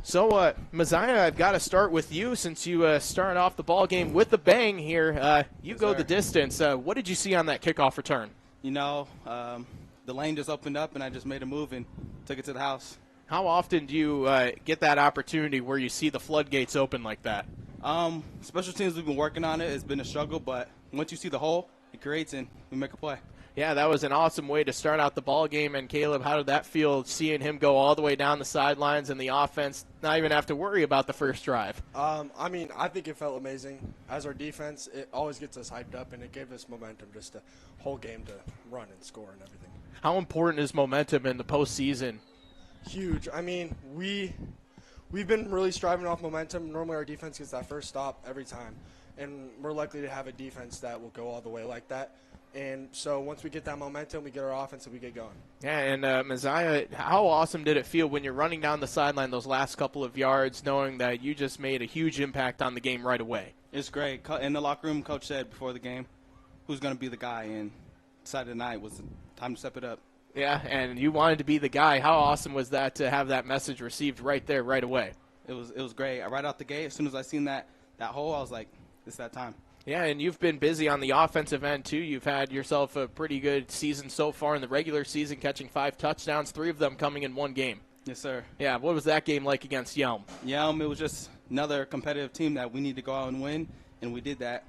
So, Mazaiah, I've got to start with you since you started off the ball game with a bang here. You Yes, go sir. the distance. What did you see on that kickoff return? The lane just opened up, and I just made a move and took it to the house. How often do you get that opportunity where you see the floodgates open like that? Special teams, we've been working on it. It's been a struggle, but once you see the hole, it creates, and we make a play. Yeah, that was an awesome way to start out the ball game. And Caleb, how did that feel, seeing him go all the way down the sidelines and the offense not even have to worry about the first drive? I think it felt amazing. As our defense, it always gets us hyped up, and it gave us momentum just the whole game to run and score and everything. How important is momentum in the postseason? Huge. We've been really striving off momentum. Normally our defense gets that first stop every time, and we're likely to have a defense that will go all the way like that. And so once we get that momentum, we get our offense and we get going. Yeah, and Mazaiah, how awesome did it feel when you're running down the sideline those last couple of yards knowing that you just made a huge impact on the game right away? It's great. In the locker room, Coach said before the game, who's going to be the guy, and Saturday night was the time to step it up. Yeah, and you wanted to be the guy. How awesome was that to have that message received right there, right away? It was great. Right out the gate, as soon as I seen that hole, I was like, it's that time. Yeah, and you've been busy on the offensive end, too. You've had yourself a pretty good season so far in the regular season, catching 5 touchdowns, 3 of them coming in one game. Yes, sir. Yeah, what was that game like against Yelm? Yelm, it was just another competitive team that we need to go out and win, and we did that.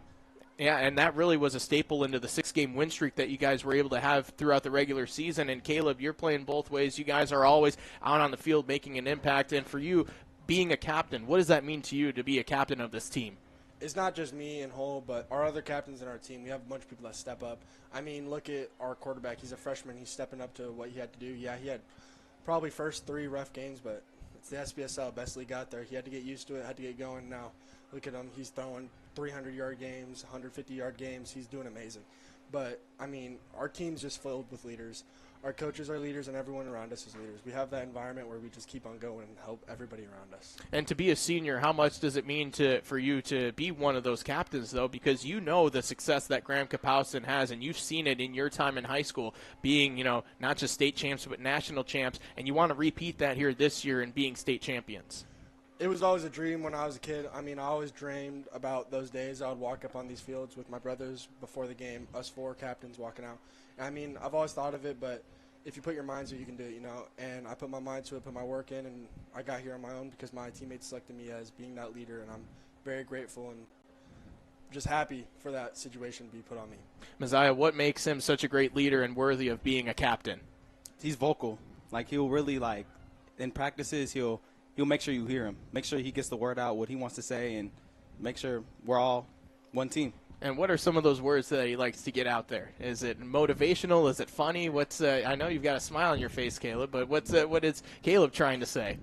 Yeah, and that really was a staple into the 6-game win streak that you guys were able to have throughout the regular season. And, Caleb, you're playing both ways. You guys are always out on the field making an impact. And for you, being a captain, what does that mean to you to be a captain of this team? It's not just me and Hull, but our other captains in our team. We have a bunch of people that step up. Look at our quarterback. He's a freshman. He's stepping up to what he had to do. Yeah, he had probably first 3 rough games, but it's the SPSL, best league out there. He had to get used to it, had to get going. Now, look at him. He's throwing 300-yard games, 150-yard games. He's doing amazing. But, our team's just filled with leaders. Our coaches are leaders, and everyone around us is leaders. We have that environment where we just keep on going and help everybody around us. And to be a senior, how much does it mean for you to be one of those captains, though? Because you know the success that Graham-Kapowsin has, and you've seen it in your time in high school, being, not just state champs, but national champs, and you want to repeat that here this year and being state champions. It was always a dream when I was a kid. I always dreamed about those days. I would walk up on these fields with my brothers before the game, us 4 captains walking out. I've always thought of it, but if you put your mind to it, you can do it, And I put my mind to it, put my work in, and I got here on my own because my teammates selected me as being that leader, and I'm very grateful and just happy for that situation to be put on me. Mazaiah, what makes him such a great leader and worthy of being a captain? He's vocal. He'll really, in practices, he'll make sure you hear him. Make sure he gets the word out, what he wants to say, and make sure we're all one team. And what are some of those words that he likes to get out there? Is it motivational? Is it funny? I know you've got a smile on your face, Caleb, but what is Caleb trying to say?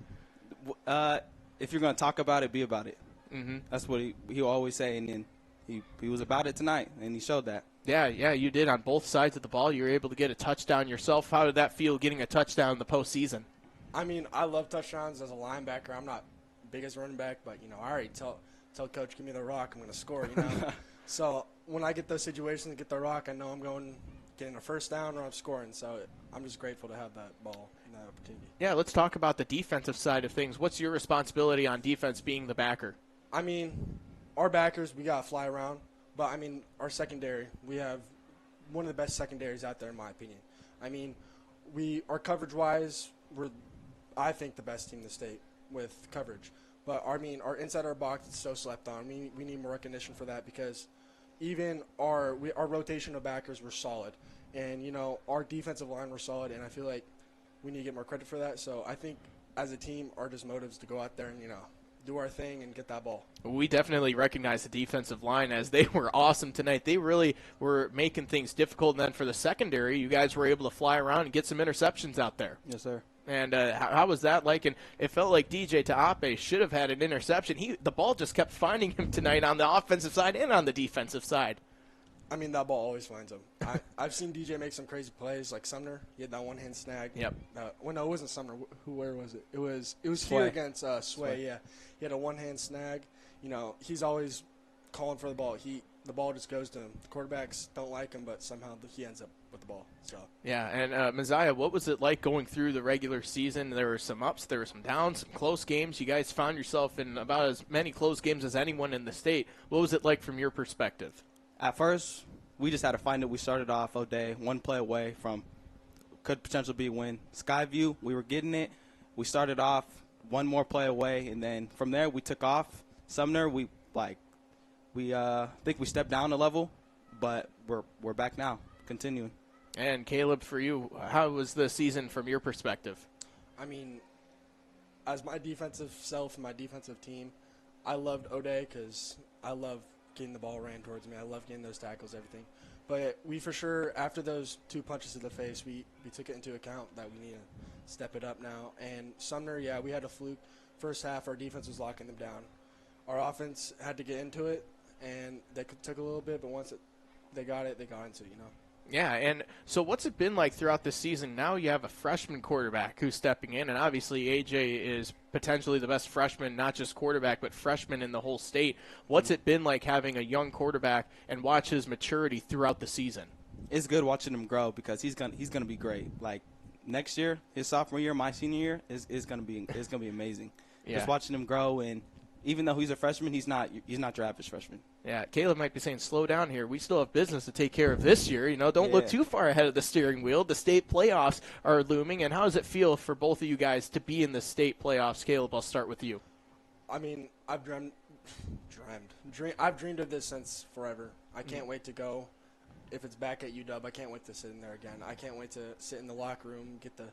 If you're going to talk about it, be about it. Mm-hmm. That's what he'll always say, and then he was about it tonight, and he showed that. Yeah, you did on both sides of the ball. You were able to get a touchdown yourself. How did that feel, getting a touchdown in the postseason? I love touchdowns as a linebacker. I'm not big as a running back, but, I already tell Coach, give me the rock, I'm going to score, So when I get those situations and get the rock, I know I'm getting a first down or I'm scoring. So I'm just grateful to have that ball and that opportunity. Yeah, let's talk about the defensive side of things. What's your responsibility on defense being the backer? Our backers, we got to fly around. But, our secondary, we have one of the best secondaries out there in my opinion. Our coverage-wise, we're, I think, the best team in the state with coverage. But, our inside our box is so slept on. We need more recognition for that because even our rotation of backers were solid. And, our defensive line were solid, and I feel like we need to get more credit for that. So I think as a team, our just motives to go out there and, do our thing and get that ball. We definitely recognize the defensive line as they were awesome tonight. They really were making things difficult. And then for the secondary, you guys were able to fly around and get some interceptions out there. Yes, sir. And how was that like? And it felt like DJ Taape should have had an interception. The ball just kept finding him tonight on the offensive side and on the defensive side. That ball always finds him. I've seen DJ make some crazy plays, like Sumner. He had that one-hand snag. Yep. No, it wasn't Sumner. Where was it? It was Sway. here against Sway. Yeah, he had a one-hand snag. He's always calling for the ball. The ball just goes to him. The quarterbacks don't like him, but somehow he ends up with the ball. So Yeah, and Mazaiah, what was it like going through the regular season? There were some ups, there were some downs, some close games. You guys found yourself in about as many close games as anyone in the state. What was it like from your perspective? At first, we just had to find it. We started off O'Day, one play away from could potentially be a win. Skyview, we were getting it. We started off one more play away, and then from there we took off. Sumner, we think we stepped down a level, but we're back now, continuing. And Caleb, for you, how was the season from your perspective? I mean, as my defensive self and my defensive team, I loved O'Day because I love getting the ball ran towards me. I love getting those tackles, everything. But we for sure, after those 2 punches to the face, we took it into account that we need to step it up now. And Sumner, yeah, we had a fluke. First half, our defense was locking them down. Our offense had to get into it, and they took a little bit, but once they got into it, you know. Yeah, and so what's it been like throughout the season? Now you have a freshman quarterback who's stepping in, and obviously AJ is potentially the best freshman, not just quarterback, but freshman in the whole state. What's it been like having a young quarterback and watch his maturity throughout the season? It's good watching him grow because he's gonna be great. Like next year, his sophomore year, my senior year is gonna be amazing. Yeah. Just watching him grow, and even though he's a freshman, he's not your average freshman. Yeah, Caleb might be saying, slow down here. We still have business to take care of this year. You know, don't look too far ahead of the steering wheel. The state playoffs are looming. And how does it feel for both of you guys to be in the state playoffs? Caleb, I'll start with you. I mean, I've dreamed of this since forever. I can't wait to go. If it's back at UW, I can't wait to sit in there again. I can't wait to sit in the locker room, get the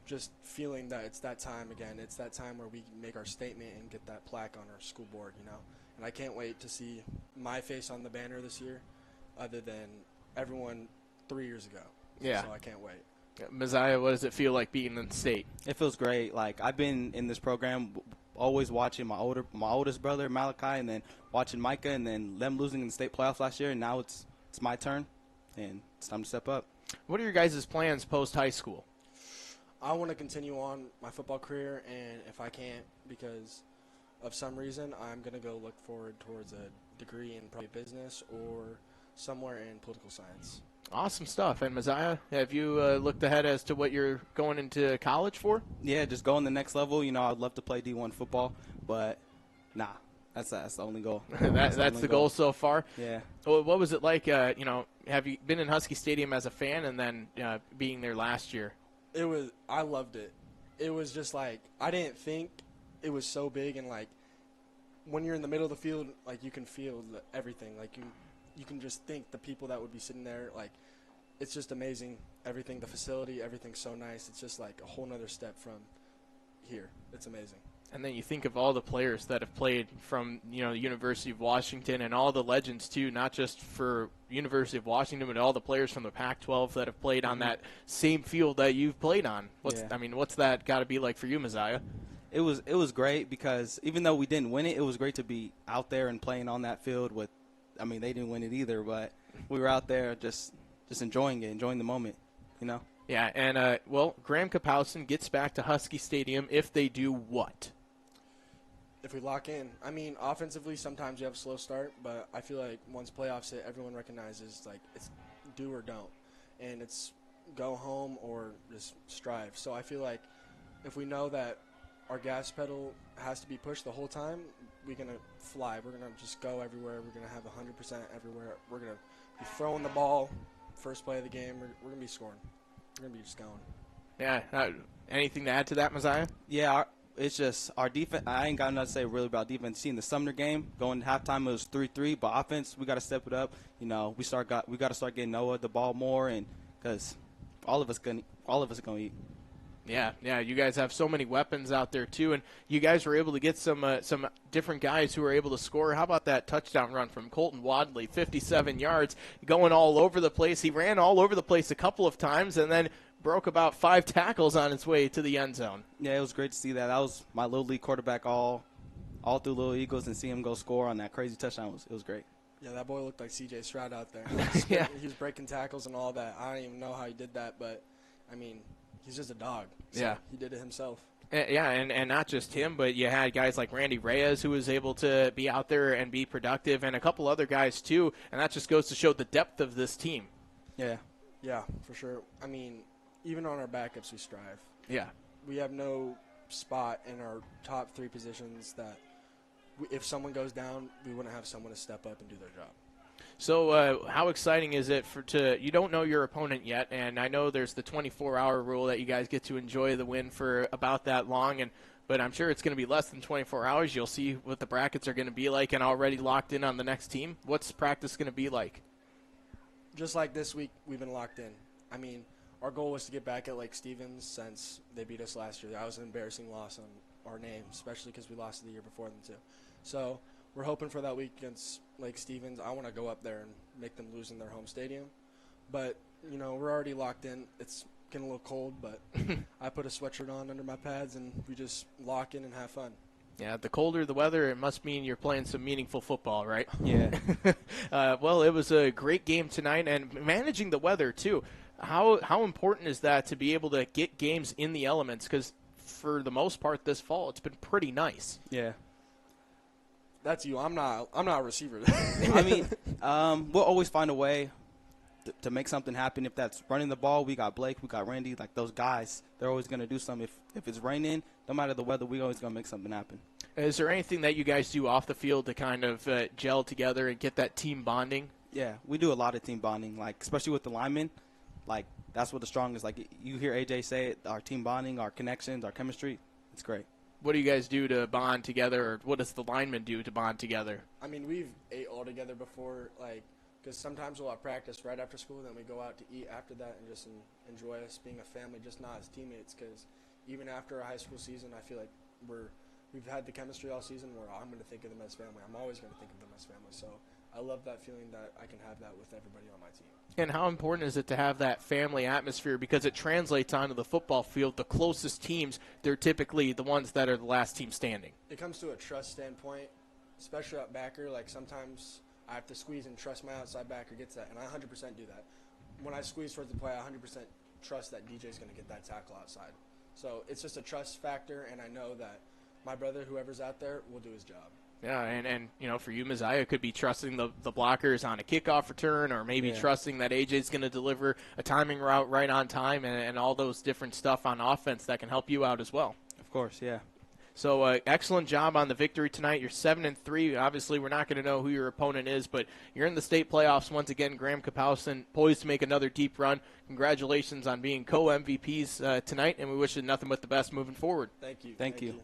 just feeling that it's that time again. It's that time where we make our statement and get that plaque on our school board, you know. And I can't wait to see my face on the banner this year other than everyone 3 years ago. Yeah. So I can't wait. Mazaiah, what does it feel like being in the state? It feels great. Like I've been in this program always watching my oldest brother, Malachi, and then watching Micah, and then them losing in the state playoffs last year, and now it's my turn, and it's time to step up. What are your guys' plans post-high school? I want to continue on my football career, and if I can't because of some reason, I'm going to go look forward towards a degree in probably business or somewhere in political science. Awesome stuff. And Mazaiah, have you looked ahead as to what you're going into college for? Yeah, just going the next level. You know, I'd love to play D1 football, but nah, that's the only goal. That's the goal so far? Yeah. Well, what was it like, have you been in Husky Stadium as a fan and then being there last year? I loved it. It was just like, I didn't think it was so big, and like when you're in the middle of the field, like you can feel everything. Like you can just think the people that would be sitting there. Like it's just amazing. Everything, the facility, everything's so nice. It's just like a whole nother step from here. It's amazing. And then you think of all the players that have played from, the University of Washington and all the legends, too, not just for University of Washington, but all the players from the Pac-12 that have played on that same field that you've played on. What's that got to be like for you, Mazaiah? It was great because even though we didn't win it, it was great to be out there and playing on that field with – they didn't win it either, but we were out there just enjoying it, enjoying the moment, you know? Yeah, and, Graham-Kapowsin gets back to Husky Stadium if they do what? If we lock in. Offensively, sometimes you have a slow start, but I feel like once playoffs hit, everyone recognizes, like, it's do or don't. And it's go home or just strive. So I feel like if we know that our gas pedal has to be pushed the whole time, we're going to fly. We're going to just go everywhere. We're going to have 100% everywhere. We're going to be throwing the ball first play of the game. We're going to be scoring. We're going to be just going. Yeah. Anything to add to that, Mazaiah? Yeah, it's just our defense. I ain't got nothing to say really about defense. Seeing the Sumner game, going to halftime, it was 3-3. But offense, we got to step it up. We got to start getting Noah the ball more, and because all of us gonna eat. Yeah, you guys have so many weapons out there too, and you guys were able to get some different guys who were able to score. How about that touchdown run from Colton Wadley, 57 yards, going all over the place. He ran all over the place a couple of times, and then broke about 5 tackles on his way to the end zone. Yeah, it was great to see that. That was my Little League quarterback all through Little Eagles, and see him go score on that crazy touchdown. It was great. Yeah, that boy looked like C.J. Stroud out there. Yeah. He was breaking tackles and all that. I don't even know how he did that, but, he's just a dog. So yeah. He did it himself. Yeah, and not just him, but you had guys like Randy Reyes who was able to be out there and be productive, and a couple other guys too, and that just goes to show the depth of this team. Yeah. Yeah, for sure. I mean, even on our backups, we strive. Yeah. We have no spot in our top 3 positions that if someone goes down, we wouldn't have someone to step up and do their job. So how exciting is it you don't know your opponent yet, and I know there's the 24-hour rule that you guys get to enjoy the win for about that long, but I'm sure it's going to be less than 24 hours. You'll see what the brackets are going to be like and already locked in on the next team. What's practice going to be like? Just like this week, we've been locked in. I mean, our goal was to get back at Lake Stevens since they beat us last year. That was an embarrassing loss on our name, especially because we lost the year before them too. So we're hoping for that week against Lake Stevens. I want to go up there and make them lose in their home stadium. But, we're already locked in. It's getting a little cold, but I put a sweatshirt on under my pads, and we just lock in and have fun. Yeah, the colder the weather, it must mean you're playing some meaningful football, right? Yeah. Well, it was a great game tonight, and managing the weather, too. How important is that to be able to get games in the elements? Because for the most part this fall, it's been pretty nice. Yeah. That's you. I'm not a receiver. I mean, we'll always find a way to make something happen. If that's running the ball, we got Blake, we got Randy. Like, those guys, they're always going to do something. If it's raining, no matter the weather, we're always going to make something happen. Is there anything that you guys do off the field to kind of gel together and get that team bonding? Yeah, we do a lot of team bonding, like especially with the linemen. Like, that's what the strongest. Like, you hear AJ say it, our team bonding, our connections, our chemistry. It's great. What do you guys do to bond together, or what does the linemen do to bond together? I mean, we've ate all together before, because sometimes we'll have practice right after school, then we go out to eat after that and just enjoy us being a family, just not as teammates, because even after a high school season, I feel like we've had the chemistry all season where I'm going to think of them as family. I'm always going to think of them as family. So I love that feeling that I can have that with everybody on my team. And how important is it to have that family atmosphere? Because it translates onto the football field. The closest teams, they're typically the ones that are the last team standing. It comes to a trust standpoint, especially at backer. Like, sometimes I have to squeeze and trust my outside backer gets that, and I 100% do that. When I squeeze towards the play, I 100% trust that DJ's going to get that tackle outside. So it's just a trust factor, and I know that my brother, whoever's out there, will do his job. Yeah, and for you, Mazaiah could be trusting the blockers on a kickoff return, or maybe trusting that AJ's going to deliver a timing route right on time, and all those different stuff on offense that can help you out as well. Of course, yeah. So excellent job on the victory tonight. You're 7-3. Obviously, we're not going to know who your opponent is, but you're in the state playoffs once again. Graham-Kapowsin poised to make another deep run. Congratulations on being co-MVPs tonight, and we wish you nothing but the best moving forward. Thank you. Thank you.